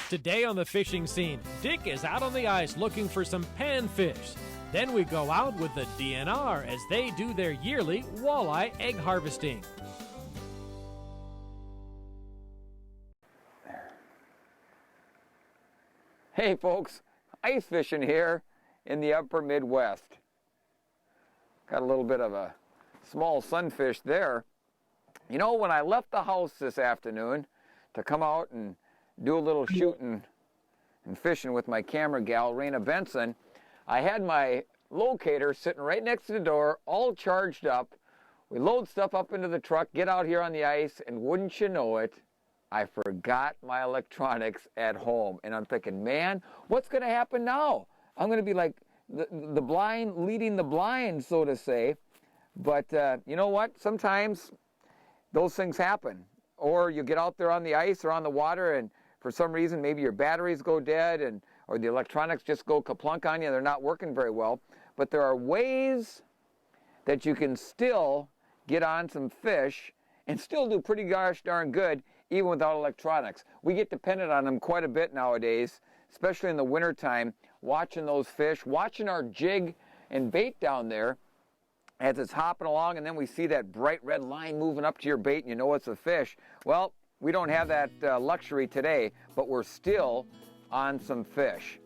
Today on the fishing scene, Dick is out on the ice looking for some panfish. Then we go out with the DNR as they do their yearly walleye egg harvesting. Hey folks, ice fishing here in the upper Midwest. Got a little bit of a small sunfish there. You know, when I left the house this afternoon to come out and do a little shooting and fishing with my camera gal, Raina Benson, I had my locator sitting right next to the door, all charged up. We load stuff up into the truck, get out here on the ice, and wouldn't you know it, I forgot my electronics at home. And I'm thinking, man, what's going to happen now? I'm going to be like the blind leading the blind, so to say. But you know what? Sometimes those things happen. Or you get out there on the ice or on the water, and for some reason maybe your batteries go dead, or the electronics just go kaplunk on you. They're not working very well. But there are ways that you can still get on some fish and still do pretty gosh darn good even without electronics. We get dependent on them quite a bit nowadays, especially in the wintertime, watching those fish, watching our jig and bait down there as it's hopping along, and then we see that bright red line moving up to your bait and you know it's a fish. Well, we don't have that luxury today, but we're still on some fish.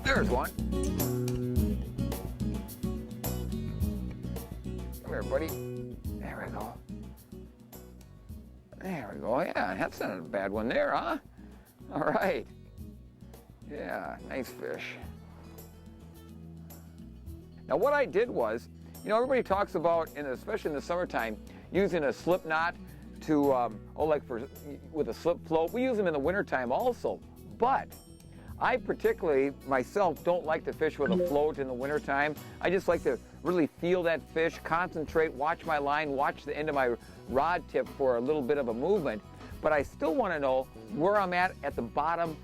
There's one. Come here, buddy. There we go. There we go. Yeah, that's not a bad one there, huh? All right. Yeah, nice fish. Now what I did was, you know, everybody talks about, especially in the summertime, using a slip knot to, with a slip float. We use them in the wintertime also. But I particularly, myself, don't like to fish with a float in the wintertime. I just like to really feel that fish, concentrate, watch my line, watch the end of my rod tip for a little bit of a movement. But I still want to know where I'm at the bottom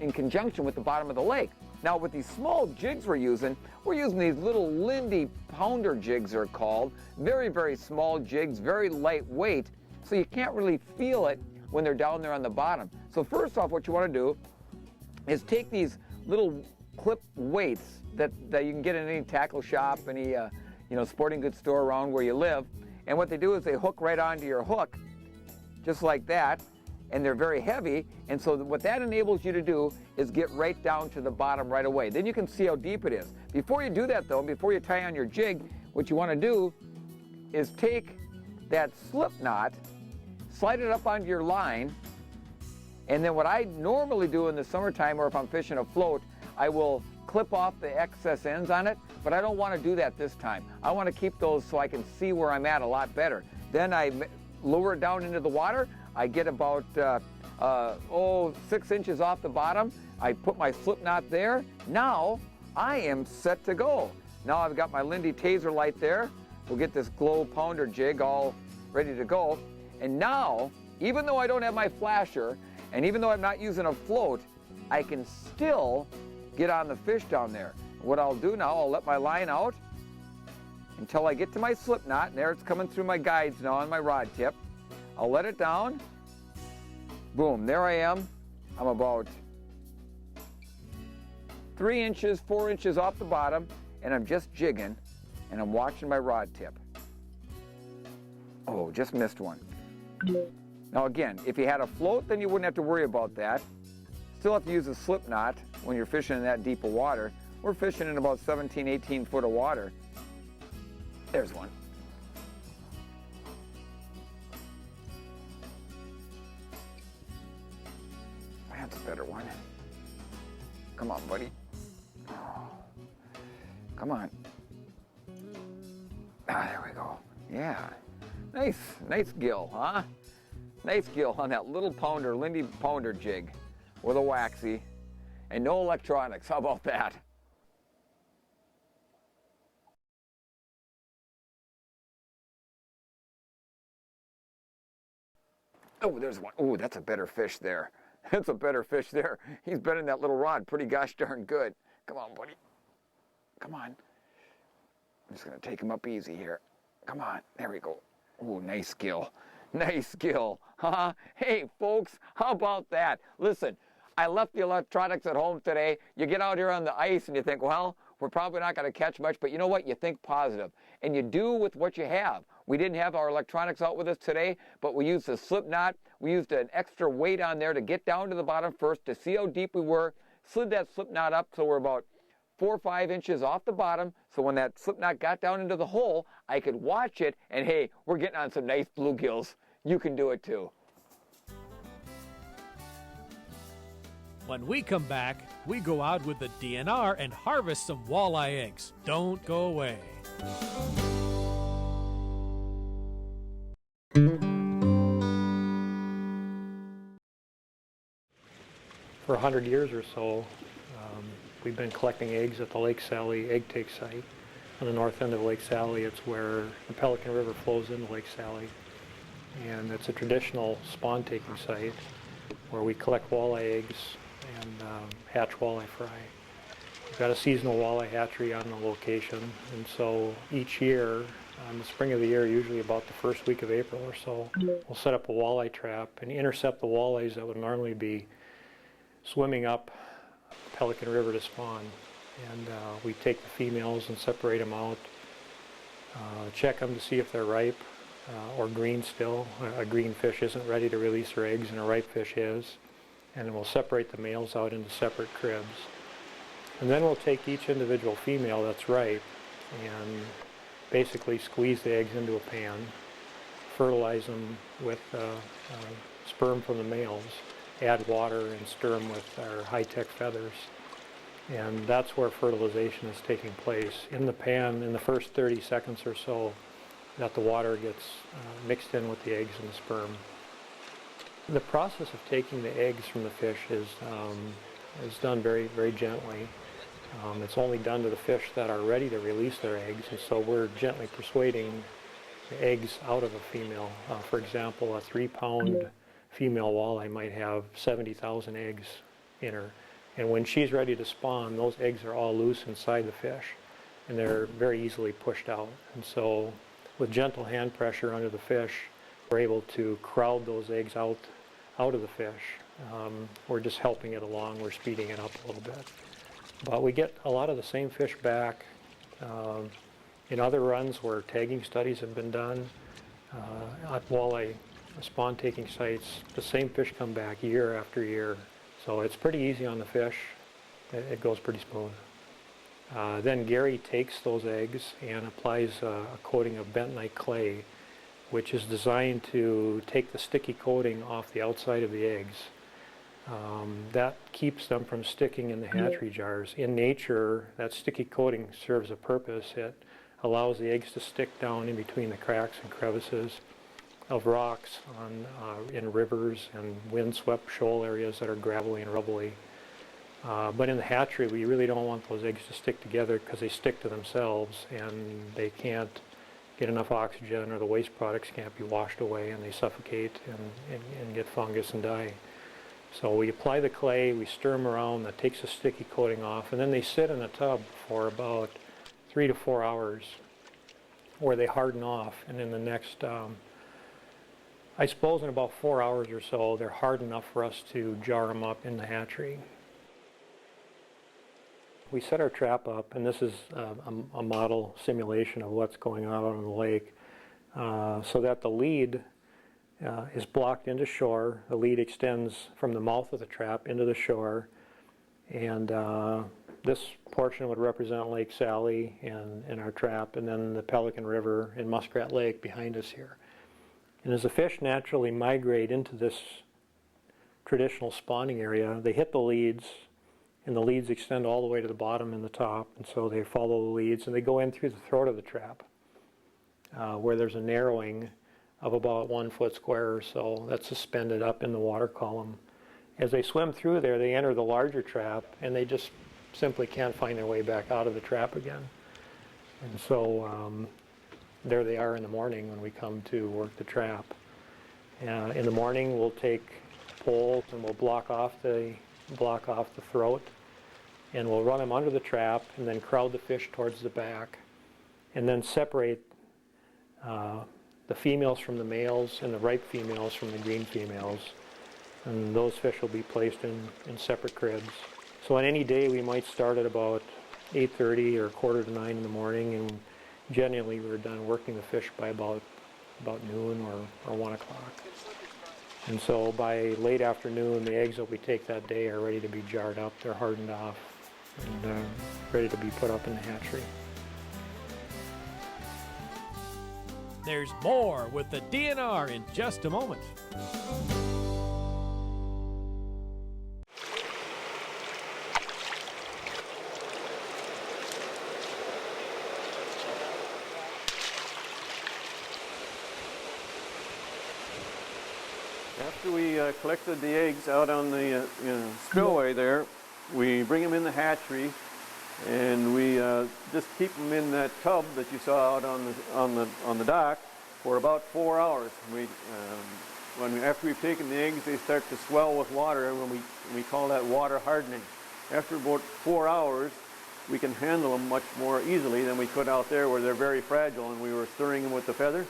in conjunction with the bottom of the lake. Now with these small jigs we're using these little Lindy pounder jigs, they're called. Very, very small jigs, very lightweight, so you can't really feel it when they're down there on the bottom. So first off, what you want to do is take these little clip weights that you can get in any tackle shop, any sporting goods store around where you live, and what they do is they hook right onto your hook, just like that, and they're very heavy, and so what that enables you to do is get right down to the bottom right away. Then you can see how deep it is. Before you do that though, before you tie on your jig, what you want to do is take that slip knot, slide it up onto your line, and then what I normally do in the summertime, or if I'm fishing a float, I will clip off the excess ends on it, but I don't want to do that this time. I want to keep those so I can see where I'm at a lot better. Then I lower it down into the water. I get about 6 inches off the bottom. I put my slip knot there. Now I am set to go. Now I've got my Lindy taser light there. We'll get this glow pounder jig all ready to go. And now, even though I don't have my flasher, and even though I'm not using a float, I can still get on the fish down there. What I'll do now, I'll let my line out until I get to my slip knot, and there it's coming through my guides now on my rod tip. I'll let it down. Boom, there I am. I'm about 3 inches, 4 inches off the bottom, and I'm just jigging, and I'm watching my rod tip. Oh, just missed one. Now again, if you had a float, then you wouldn't have to worry about that. Still have to use a slip knot when you're fishing in that deep of water. We're fishing in about 17, 18 foot of water. There's one. That's a better one. Come on, buddy. Come on. Ah, there we go. Yeah. Nice gill, huh? Nice gill on that little pounder, Lindy pounder jig with a waxy and no electronics. How about that? Oh, there's one. Oh, that's a better fish there. That's a better fish there. He's bending that little rod pretty gosh darn good. Come on, buddy. Come on. I'm just going to take him up easy here. Come on. There we go. Oh, nice gill. Nice gill. Huh? Hey, folks, how about that? Listen, I left the electronics at home today. You get out here on the ice and you think, well, we're probably not going to catch much, but you know what? You think positive. And you do with what you have. We didn't have our electronics out with us today, but we used the slip knot. We used an extra weight on there to get down to the bottom first to see how deep we were. Slid that slip knot up so we're about 4 or 5 inches off the bottom. So when that slip knot got down into the hole, I could watch it, and hey, we're getting on some nice bluegills. You can do it too. When we come back, we go out with the DNR and harvest some walleye eggs. Don't go away. For 100 years or so, we've been collecting eggs at the Lake Sally egg take site. On the north end of Lake Sally, it's where the Pelican River flows into Lake Sally. And it's a traditional spawn-taking site where we collect walleye eggs and hatch walleye fry. We've got a seasonal walleye hatchery on the location, and so each year, in the spring of the year, usually about the first week of April or so, we'll set up a walleye trap and intercept the walleyes that would normally be swimming up Pelican River to spawn. And we take the females and separate them out, check them to see if they're ripe or green still. A green fish isn't ready to release her eggs and a ripe fish is. And then we'll separate the males out into separate cribs. And then we'll take each individual female that's ripe and basically squeeze the eggs into a pan, fertilize them with sperm from the males, add water and stir them with our high-tech feathers. And that's where fertilization is taking place. In the pan, in the first 30 seconds or so, that the water gets mixed in with the eggs and the sperm. The process of taking the eggs from the fish is done very, very gently. It's only done to the fish that are ready to release their eggs, and so we're gently persuading the eggs out of a female. For example, a 3-pound female walleye might have 70,000 eggs in her. And when she's ready to spawn, those eggs are all loose inside the fish, and they're very easily pushed out. And so with gentle hand pressure under the fish, we're able to crowd those eggs out of the fish. We're just helping it along. We're speeding it up a little bit. But we get a lot of the same fish back. In other runs where tagging studies have been done, at walleye spawn-taking sites, the same fish come back year after year. So it's pretty easy on the fish. It goes pretty smooth. Then Gary takes those eggs and applies a coating of bentonite clay, which is designed to take the sticky coating off the outside of the eggs. That keeps them from sticking in the hatchery jars. In nature, that sticky coating serves a purpose. It allows the eggs to stick down in between the cracks and crevices of rocks in rivers and windswept shoal areas that are gravelly and rubbly. But in the hatchery, we really don't want those eggs to stick together because they stick to themselves and they can't get enough oxygen, or the waste products can't be washed away, and they suffocate and get fungus and die. So we apply the clay, we stir them around, that takes the sticky coating off, and then they sit in a tub for about 3 to 4 hours where they harden off, and in the next I suppose in about 4 hours or so, they're hard enough for us to jar them up in the hatchery. We set our trap up, and this is a model simulation of what's going on out on the lake, so that the lead is blocked into shore. The lead extends from the mouth of the trap into the shore, and this portion would represent Lake Sally and our trap, and then the Pelican River and Muskrat Lake behind us here. And as the fish naturally migrate into this traditional spawning area, they hit the leads, and the leads extend all the way to the bottom and the top, and so they follow the leads, and they go in through the throat of the trap, where there's a narrowing of about 1 foot square or so that's suspended up in the water column. As they swim through there, they enter the larger trap, and they just simply can't find their way back out of the trap again. And so there they are in the morning when we come to work the trap. In the morning, we'll take poles and we'll block off the throat, and we'll run them under the trap and then crowd the fish towards the back, and then separate the females from the males and the ripe females from the green females. And those fish will be placed in separate cribs. So on any day we might start at about 8:30 or 8:45 in the morning, and generally we're done working the fish by about noon or 1 o'clock. And so by late afternoon, the eggs that we take that day are ready to be jarred up. They're hardened off and ready to be put up in the hatchery. There's more with the DNR in just a moment. After we collected the eggs out on the spillway there, we bring them in the hatchery, and we just keep them in that tub that you saw out on the dock for about 4 hours. After we've taken the eggs, they start to swell with water, and we call that water hardening. After about 4 hours, we can handle them much more easily than we could out there where they're very fragile and we were stirring them with the feather.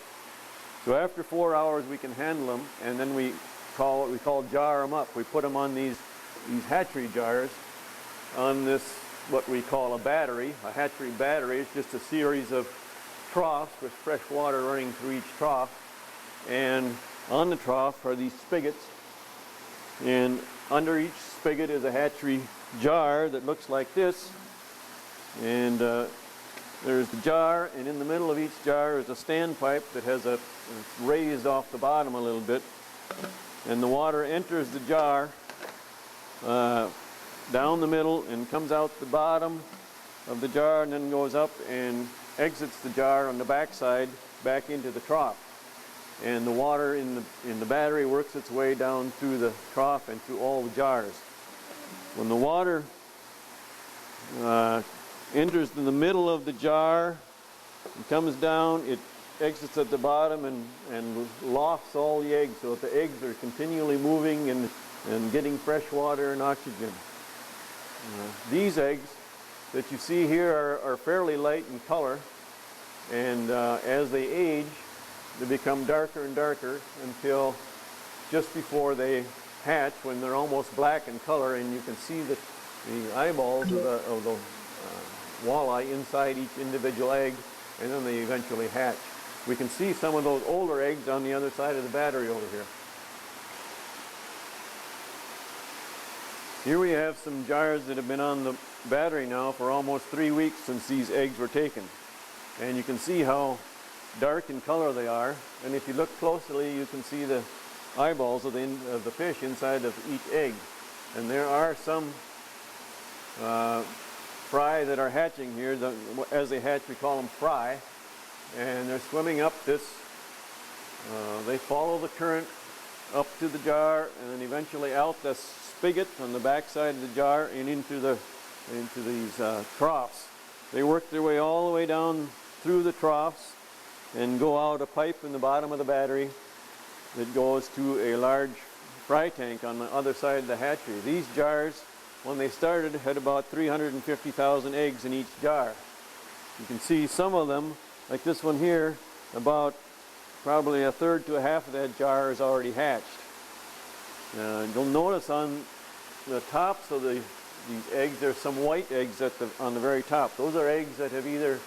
So after 4 hours, we can handle them, and then we call jar them up. We put them on these hatchery jars on this, what we call a battery. A hatchery battery is just a series of troughs with fresh water running through each trough, and on the trough are these spigots, and under each spigot is a hatchery jar that looks like this, and there's the jar, and in the middle of each jar is a standpipe that has it's raised off the bottom a little bit, and the water enters the jar down the middle and comes out the bottom of the jar and then goes up and exits the jar on the back side back into the trough. And the water in the battery works its way down through the trough and through all the jars. When the water enters in the middle of the jar and comes down, it exits at the bottom and lofts all the eggs, so that the eggs are continually moving and getting fresh water and oxygen. These eggs that you see here are fairly light in color, and as they age, they become darker and darker until just before they hatch, when they're almost black in color, and you can see the eyeballs of the walleye inside each individual egg, and then they eventually hatch. We can see some of those older eggs on the other side of the battery over here. Here we have some jars that have been on the battery now for almost 3 weeks since these eggs were taken. And you can see how dark in color they are. And if you look closely, you can see the eyeballs of the fish inside of each egg. And there are some fry that are hatching here. As they hatch, we call them fry. And they're swimming up this. They follow the current up to the jar and then eventually out the spigot on the back side of the jar and into these troughs. They work their way all the way down through the troughs and go out a pipe in the bottom of the battery that goes to a large fry tank on the other side of the hatchery. These jars, when they started, had about 350,000 eggs in each jar. You can see some of them, like this one here, about probably a third to a half of that jar is already hatched. You'll notice on the tops of these eggs, there's some white eggs on the very top. Those are eggs that have either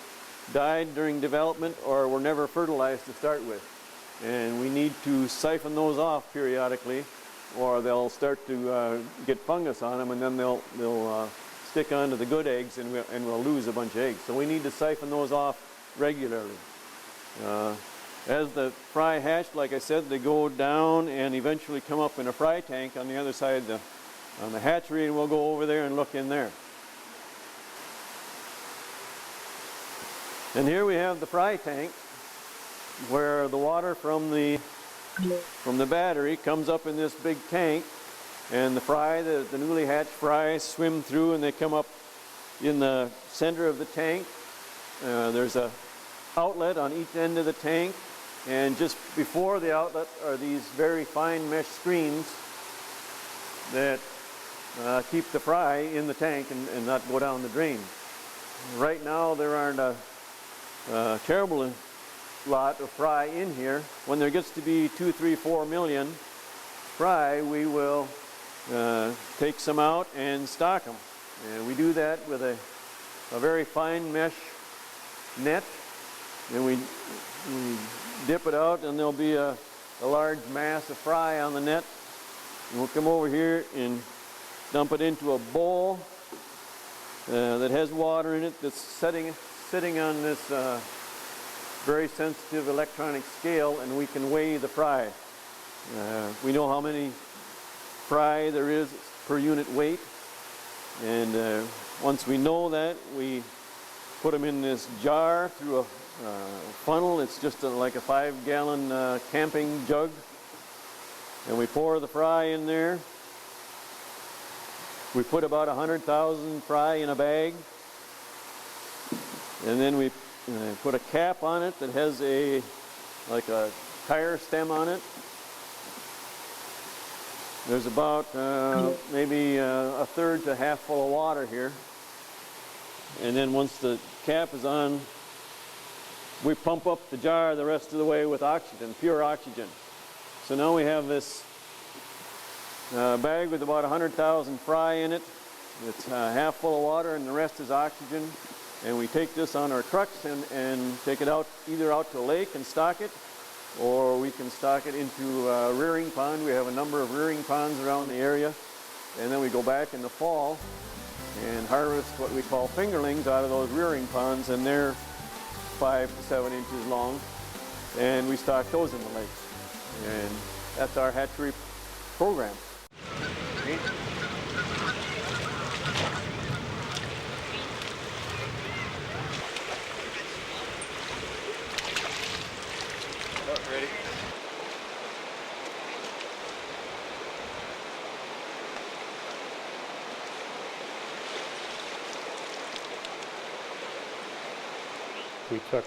died during development or were never fertilized to start with. And we need to siphon those off periodically, or they'll start to get fungus on them, and then they'll stick onto the good eggs, and we'll lose a bunch of eggs. So we need to siphon those off regularly. As the fry hatch, like I said, they go down and eventually come up in a fry tank on the other side on the hatchery, and we'll go over there and look in there. And here we have the fry tank, where the water from the battery comes up in this big tank, and the newly hatched fry swim through, and they come up in the center of the tank. There's a outlet on each end of the tank, And just before the outlet are these very fine mesh screens that keep the fry in the tank and not go down the drain. Right now there aren't a terrible lot of fry in here. When there gets to be 2, 3, 4 million fry, we will take some out and stock them. And we do that with a very fine mesh net. And we dip it out, and there'll be a large mass of fry on the net. And we'll come over here and dump it into a bowl that has water in it that's sitting on this very sensitive electronic scale, and we can weigh the fry. We know how many fry there is per unit weight, and once we know that, we put them in this jar through a funnel. It's just like a 5-gallon camping jug, and we pour the fry in there. We put about 100,000 fry in a bag, and then we put a cap on it that has like a tire stem on it. There's about maybe a third to half full of water here. And then once the cap is on, we pump up the jar the rest of the way with oxygen, pure oxygen. So now we have this bag with about 100,000 fry in it. It's half full of water and the rest is oxygen. And we take this on our trucks and take it out, either out to a lake and stock it, or we can stock it into a rearing pond. We have a number of rearing ponds around the area. And then we go back in the fall and harvest what we call fingerlings out of those rearing ponds, and they're 5 to 7 inches long. And we stock those in the lakes. And that's our hatchery program. Okay. Ready? We took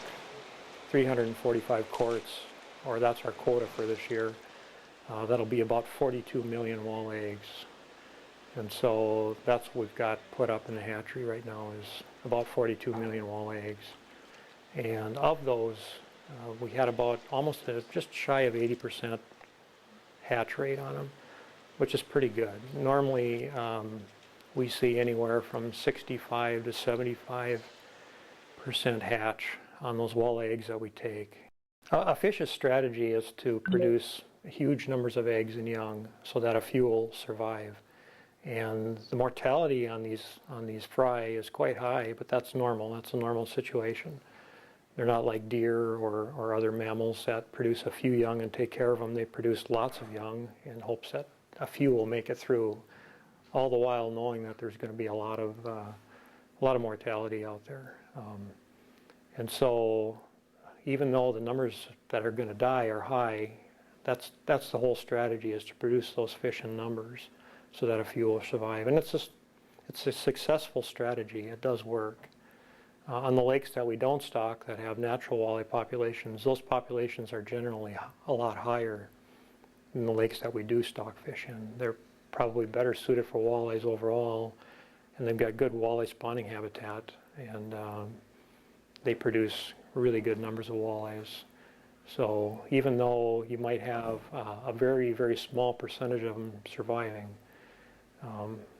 345 quarts, or that's our quota for this year. That'll be about 42 million walleye eggs. And so that's what we've got put up in the hatchery right now, is about 42 million walleye eggs. And of those, we had about almost just shy of 80% hatch rate on them, which is pretty good. Normally, we see anywhere from 65 to 75% hatch on those walleye eggs that we take. A fish's strategy is to produce huge numbers of eggs and young so that a few will survive. And the mortality on these fry is quite high, but that's normal. That's a normal situation. They're not like deer or other mammals that produce a few young and take care of them. They produce lots of young in hopes that a few will make it through, all the while knowing that there's going to be a lot of mortality out there. And so even though the numbers that are going to die are high, that's the whole strategy, is to produce those fish in numbers so that a few will survive. And it's a successful strategy. It does work. On the lakes that we don't stock that have natural walleye populations, those populations are generally a lot higher than the lakes that we do stock fish in. They're probably better suited for walleyes overall, and they've got good walleye spawning habitat, and they produce really good numbers of walleyes. So even though you might have a very, very small percentage of them surviving,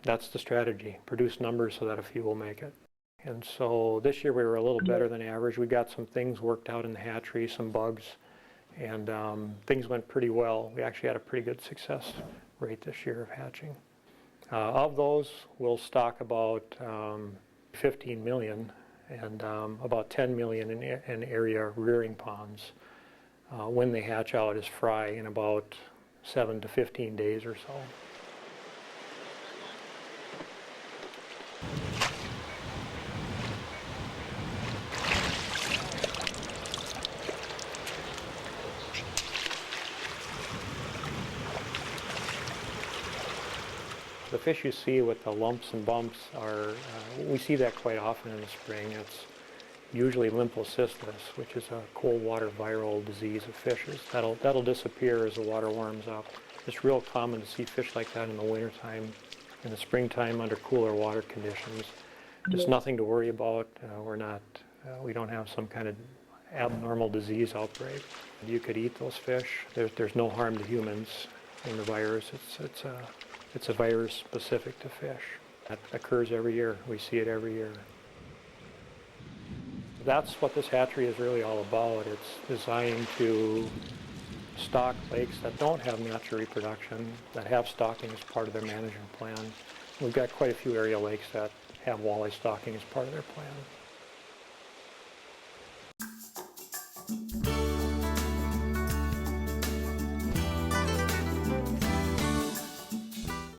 that's the strategy: produce numbers so that a few will make it. And so this year we were a little better than average. We got some things worked out in the hatchery, some bugs, and things went pretty well. We actually had a pretty good success rate this year of hatching. Of those, we'll stock about 15 million and about 10 million in area rearing ponds when they hatch out as fry in about 7 to 15 days or so. The fish you see with the lumps and bumps are, we see that quite often in the spring. usually lymphocystis, which is a cold water viral disease of fishes. That'll disappear as the water warms up. It's real common to see fish like that in the wintertime. In the springtime, under cooler water conditions, it's nothing to worry about. We don't have some kind of abnormal disease outbreak. You could eat those fish. There's no harm to humans in the virus. It's a virus specific to fish. That occurs every year. We see it every year. That's what this hatchery is really all about. It's designed to stock lakes that don't have natural reproduction, that have stocking as part of their management plan. We've got quite a few area lakes that have walleye stocking as part of their plan.